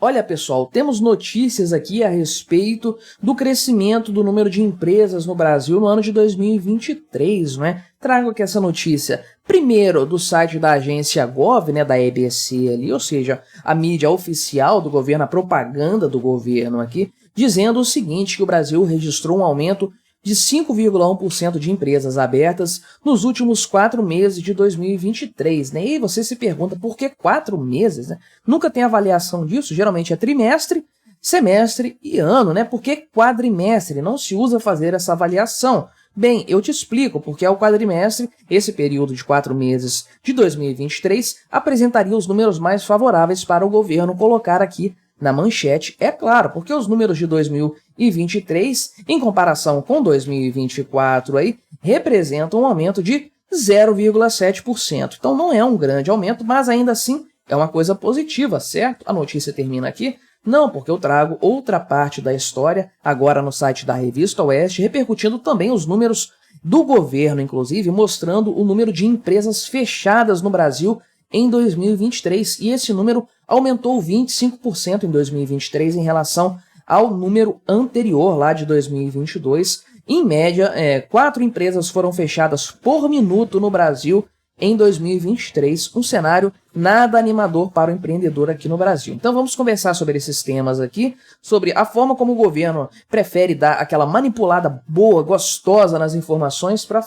Olha, pessoal, temos notícias aqui a respeito do crescimento do número de empresas no Brasil no ano de 2023, né? Trago aqui essa notícia, primeiro, do site da agência Gov, né, da EBC ali, ou seja, a mídia oficial do governo, a propaganda do governo aqui, dizendo o seguinte, que o Brasil registrou um aumento de 5,1% de empresas abertas nos últimos 4 meses de 2023, né? E você se pergunta por que 4 meses, né? Nunca tem avaliação disso, geralmente é trimestre, semestre e ano, né? Por que quadrimestre? Não se usa fazer essa avaliação. Bem, eu te explico, porque ao quadrimestre, esse período de 4 meses de 2023, apresentaria os números mais favoráveis para o governo colocar aqui na manchete, é claro, porque os números de 2023, em comparação com 2024, aí, representam um aumento de 0,7%. Então não é um grande aumento, mas ainda assim é uma coisa positiva, certo? A notícia termina aqui? Não, porque eu trago outra parte da história, agora no site da Revista Oeste, repercutindo também os números do governo, inclusive, mostrando o número de empresas fechadas no Brasil em 2023, e esse número aumentou 25% em 2023 em relação ao número anterior, lá de 2022. Em média, 4 empresas foram fechadas por minuto no Brasil em 2023, um cenário nada animador para o empreendedor aqui no Brasil. Então vamos conversar sobre esses temas aqui, sobre a forma como o governo prefere dar aquela manipulada boa, gostosa nas informações para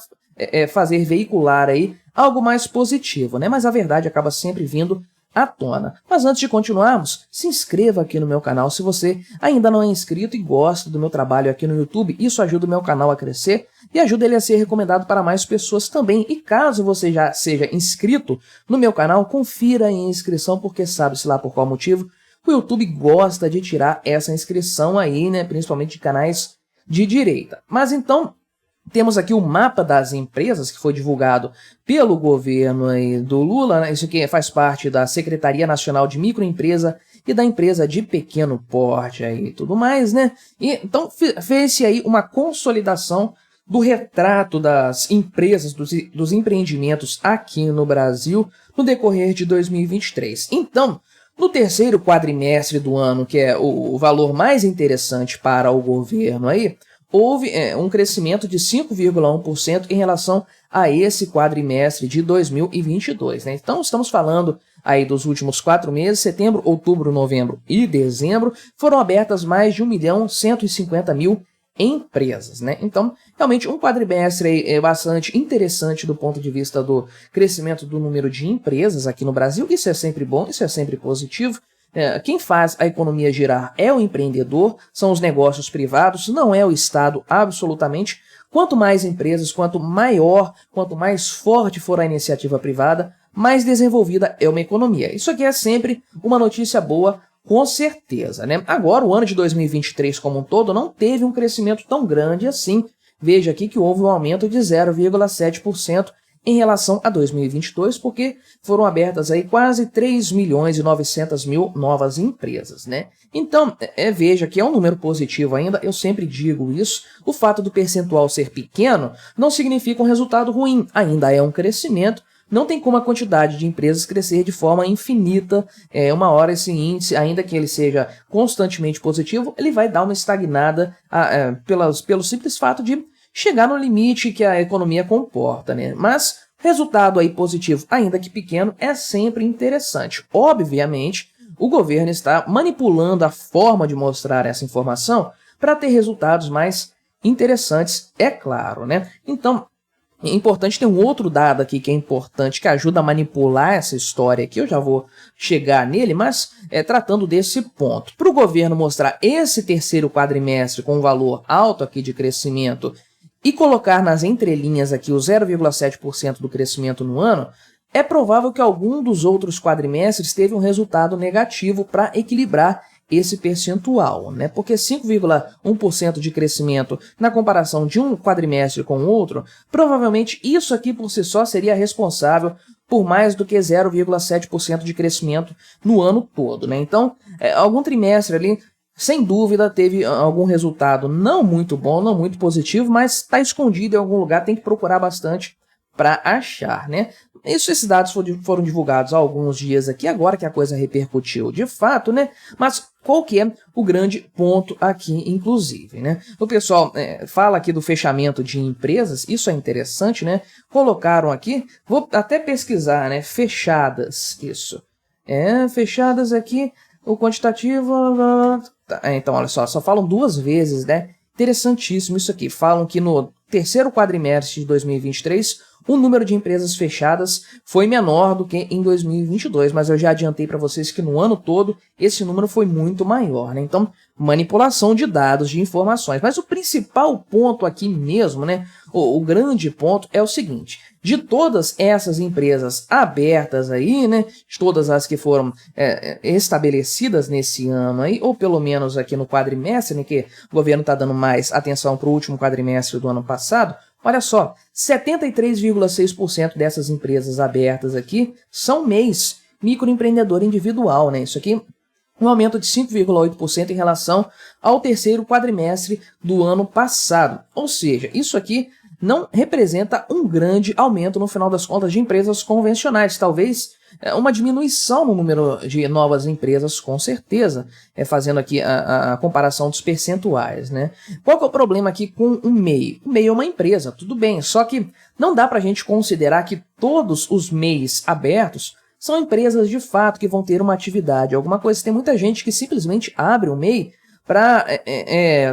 fazer veicular aí algo mais positivo, né? Mas a verdade acaba sempre vindo à tona. Mas antes de continuarmos, se inscreva aqui no meu canal se você ainda não é inscrito e gosta do meu trabalho aqui no YouTube. Isso ajuda o meu canal a crescer e ajuda ele a ser recomendado para mais pessoas também. E caso você já seja inscrito no meu canal, confira em inscrição, porque sabe-se lá por qual motivo o YouTube gosta de tirar essa inscrição aí, né? Principalmente de canais de direita. Mas então, temos aqui o mapa das empresas que foi divulgado pelo governo aí do Lula, né? Isso aqui faz parte da Secretaria Nacional de Microempresa e da Empresa de Pequeno Porte aí e tudo mais, né? E, então fez-se aí uma consolidação do retrato das empresas, dos empreendimentos aqui no Brasil no decorrer de 2023. Então, no terceiro quadrimestre do ano, que é o valor mais interessante para o governo aí, houve um crescimento de 5,1% em relação a esse quadrimestre de 2022, né? Então, estamos falando aí dos últimos 4 meses, setembro, outubro, novembro e dezembro, foram abertas mais de 1.150.000 empresas, né? Então, realmente, um quadrimestre é bastante interessante do ponto de vista do crescimento do número de empresas aqui no Brasil. Isso é sempre bom, isso é sempre positivo. Quem faz a economia girar é o empreendedor, são os negócios privados, não é o Estado, absolutamente. Quanto mais empresas, quanto mais forte for a iniciativa privada, mais desenvolvida é uma economia. Isso aqui é sempre uma notícia boa, com certeza, né? Agora, o ano de 2023 como um todo não teve um crescimento tão grande assim. Veja aqui que houve um aumento de 0,7% em relação a 2022, porque foram abertas aí quase 3.900.000 novas empresas, né? Então, veja que é um número positivo ainda, eu sempre digo isso, o fato do percentual ser pequeno não significa um resultado ruim, ainda é um crescimento, não tem como a quantidade de empresas crescer de forma infinita, uma hora esse índice, ainda que ele seja constantemente positivo, ele vai dar uma estagnada pelo simples fato de chegar no limite que a economia comporta, né? Mas resultado aí positivo, ainda que pequeno, é sempre interessante. Obviamente, o governo está manipulando a forma de mostrar essa informação para ter resultados mais interessantes, é claro, né? Então, é importante ter um outro dado aqui que é importante, que ajuda a manipular essa história aqui, eu já vou chegar nele, mas tratando desse ponto. Para o governo mostrar esse terceiro quadrimestre com um valor alto aqui de crescimento e colocar nas entrelinhas aqui o 0,7% do crescimento no ano, é provável que algum dos outros quadrimestres teve um resultado negativo para equilibrar esse percentual, né? Porque 5,1% de crescimento na comparação de um quadrimestre com o outro, provavelmente isso aqui por si só seria responsável por mais do que 0,7% de crescimento no ano todo, né? Então, algum trimestre ali, sem dúvida, teve algum resultado não muito bom, não muito positivo, mas está escondido em algum lugar, tem que procurar bastante para achar, né? esses dados foram divulgados há alguns dias aqui, agora que a coisa repercutiu de fato, né? Mas qual que é o grande ponto aqui, inclusive, né? O pessoal fala aqui do fechamento de empresas, isso é interessante, né? Colocaram aqui, vou até pesquisar, né? Fechadas, isso. Fechadas aqui, o quantitativo... Então, olha só falam duas vezes, né? Interessantíssimo isso aqui. Falam que no terceiro quadrimestre de 2023, o número de empresas fechadas foi menor do que em 2022, mas eu já adiantei para vocês que no ano todo esse número foi muito maior, né? Então, manipulação de dados, de informações. Mas o principal ponto aqui mesmo, né? O grande ponto é o seguinte: de todas essas empresas abertas aí, né? De todas as que foram estabelecidas nesse ano aí, ou pelo menos aqui no quadrimestre, né? Que o governo está dando mais atenção para o último quadrimestre do ano passado. Olha só, 73,6% dessas empresas abertas aqui são MEIs, microempreendedor individual, né? Isso aqui um aumento de 5,8% em relação ao terceiro quadrimestre do ano passado. Ou seja, isso aqui não representa um grande aumento, no final das contas, de empresas convencionais. Talvez uma diminuição no número de novas empresas, com certeza, fazendo aqui a comparação dos percentuais, né? Qual que é o problema aqui com o MEI? O MEI é uma empresa, tudo bem, só que não dá para a gente considerar que todos os MEIs abertos são empresas de fato que vão ter uma atividade, alguma coisa. Tem muita gente que simplesmente abre o MEI para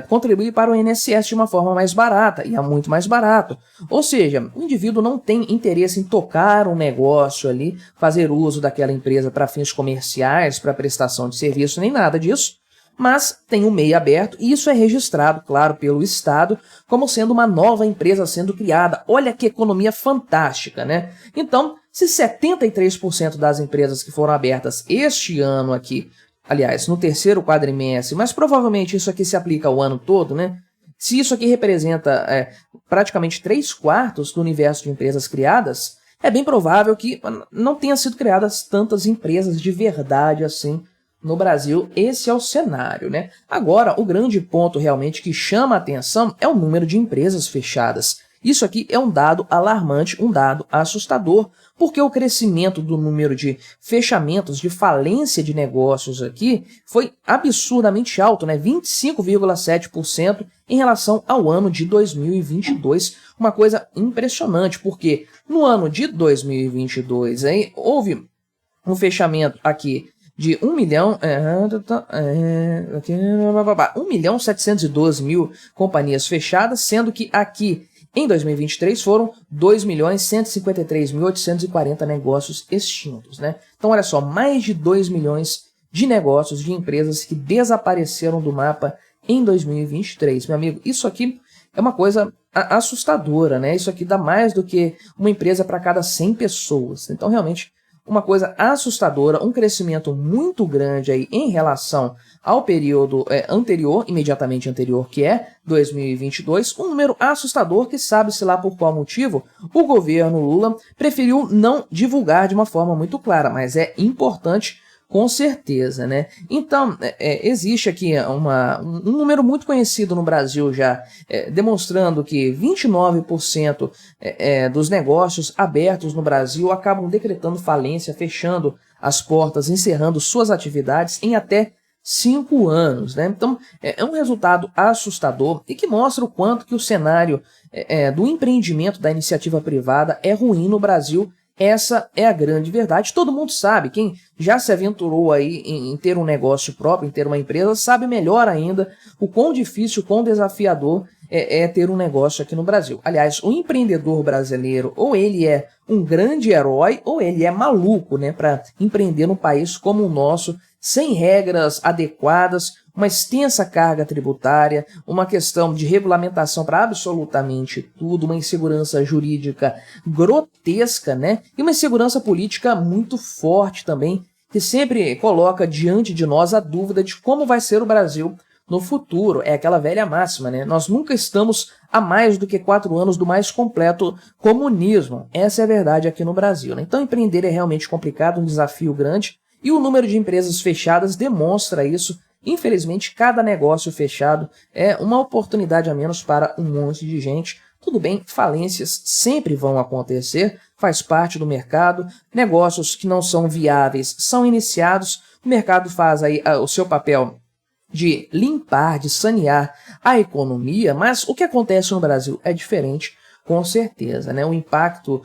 contribuir para o INSS de uma forma mais barata, e é muito mais barato. Ou seja, o indivíduo não tem interesse em tocar um negócio ali, fazer uso daquela empresa para fins comerciais, para prestação de serviço, nem nada disso, mas tem um MEI aberto e isso é registrado, claro, pelo Estado, como sendo uma nova empresa sendo criada. Olha que economia fantástica, né? Então, se 73% das empresas que foram abertas este ano aqui, aliás, no terceiro quadrimestre, mas provavelmente isso aqui se aplica ao ano todo, né? Se isso aqui representa praticamente 3/4 do universo de empresas criadas, é bem provável que não tenha sido criadas tantas empresas de verdade assim no Brasil. Esse é o cenário, né? Agora, o grande ponto realmente que chama a atenção é o número de empresas fechadas. Isso aqui é um dado alarmante, um dado assustador, porque o crescimento do número de fechamentos, de falência de negócios aqui, foi absurdamente alto, né? 25,7% em relação ao ano de 2022. Uma coisa impressionante, porque no ano de 2022 aí, houve um fechamento aqui de 1.712.000 companhias fechadas, sendo que aqui em 2023 foram 2.153.840 negócios extintos, né? Então, olha só, mais de 2 milhões de negócios, de empresas que desapareceram do mapa em 2023. Meu amigo, isso aqui é uma coisa assustadora, né? Isso aqui dá mais do que uma empresa para cada 100 pessoas. Então, realmente, uma coisa assustadora, um crescimento muito grande aí em relação ao período anterior, imediatamente anterior, que é 2022, um número assustador que sabe-se lá por qual motivo o governo Lula preferiu não divulgar de uma forma muito clara, mas é importante com certeza, né? Então, existe aqui um número muito conhecido no Brasil já, demonstrando que 29% dos negócios abertos no Brasil acabam decretando falência, fechando as portas, encerrando suas atividades em até 5 anos, né? Então, é um resultado assustador e que mostra o quanto que o cenário do empreendimento da iniciativa privada é ruim no Brasil. Essa é a grande verdade. Todo mundo sabe, quem já se aventurou aí em ter um negócio próprio, em ter uma empresa, sabe melhor ainda o quão difícil, o quão desafiador é ter um negócio aqui no Brasil. Aliás, o empreendedor brasileiro, ou ele é um grande herói, ou ele é maluco, né, para empreender num país como o nosso, sem regras adequadas, uma extensa carga tributária, uma questão de regulamentação para absolutamente tudo, uma insegurança jurídica grotesca, né? E uma insegurança política muito forte também, que sempre coloca diante de nós a dúvida de como vai ser o Brasil no futuro. É aquela velha máxima, né? Nós nunca estamos a mais do que 4 anos do mais completo comunismo. Essa é a verdade aqui no Brasil, né? Então empreender é realmente complicado, um desafio grande, e o número de empresas fechadas demonstra isso. Infelizmente, cada negócio fechado é uma oportunidade a menos para um monte de gente. Tudo bem, falências sempre vão acontecer, faz parte do mercado, negócios que não são viáveis são iniciados, o mercado faz aí o seu papel de limpar, de sanear a economia, mas o que acontece no Brasil é diferente, com certeza, né? O impacto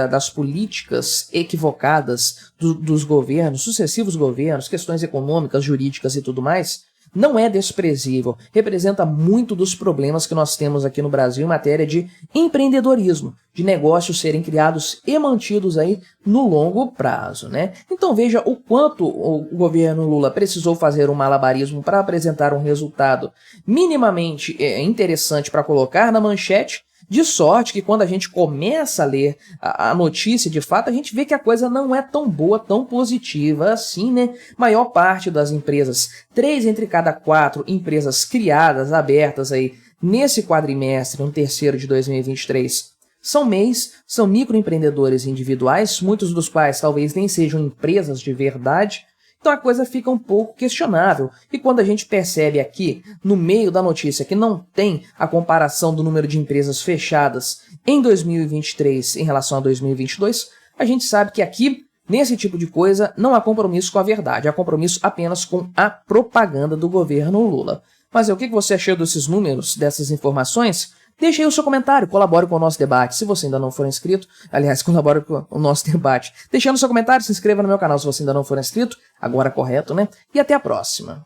das políticas equivocadas dos governos, sucessivos governos, questões econômicas, jurídicas e tudo mais, não é desprezível, representa muito dos problemas que nós temos aqui no Brasil em matéria de empreendedorismo, de negócios serem criados e mantidos aí no longo prazo, né? Então veja o quanto o governo Lula precisou fazer um malabarismo para apresentar um resultado minimamente interessante para colocar na manchete. De sorte que quando a gente começa a ler a notícia de fato, a gente vê que a coisa não é tão boa, tão positiva assim, né? Maior parte das empresas, 3 entre cada 4 empresas criadas, abertas aí nesse quadrimestre, no terceiro de 2023, são MEIs, são microempreendedores individuais, muitos dos quais talvez nem sejam empresas de verdade. Então a coisa fica um pouco questionável. E quando a gente percebe aqui, no meio da notícia, que não tem a comparação do número de empresas fechadas em 2023 em relação a 2022, a gente sabe que aqui, nesse tipo de coisa, não há compromisso com a verdade, há compromisso apenas com a propaganda do governo Lula. Mas o que você achou desses números, dessas informações? Deixe aí o seu comentário, colabore com o nosso debate. Se você ainda não for inscrito, aliás, colabore com o nosso debate. Deixando o seu comentário, se inscreva no meu canal se você ainda não for inscrito. Agora correto, né? E até a próxima.